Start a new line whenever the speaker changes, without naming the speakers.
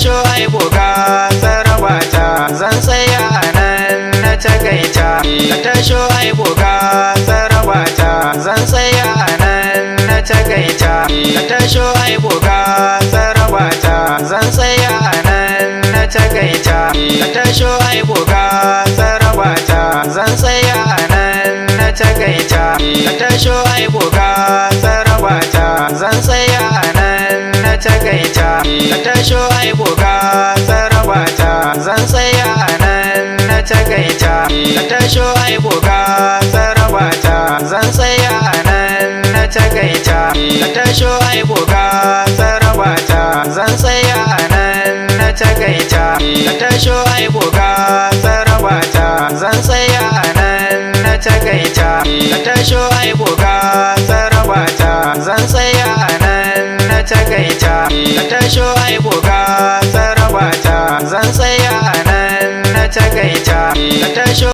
tasho ai buga tsarabata zan tsaya a nan na tagaita ka tasho ai buga tsarabata zan tsaya a nan na tagaita ka tasho ai buga tsarabata zan tsaya a nan na tagaita ka tasho ai buga tsarabata zan tsaya a nan na tagaita ka tasho ai buga tsarabata zan tsaya a nan na tagaita ka tasho ai buga tsarabata zan tsaya a nan na tagaita ka tasho ai buga tsarabata zan tsaya a nan na tagaita ka tasho ai buga tsarabata zan tsaya a nan na tagaita ka tasho ai buga tsarabata zan tsaya a nan na tagaita ka tasho ai buga tsarabata zan tsaya a nan na tagaita ka tasho ai buga tsarabata zan tsaya a nan na tagaita ka tasho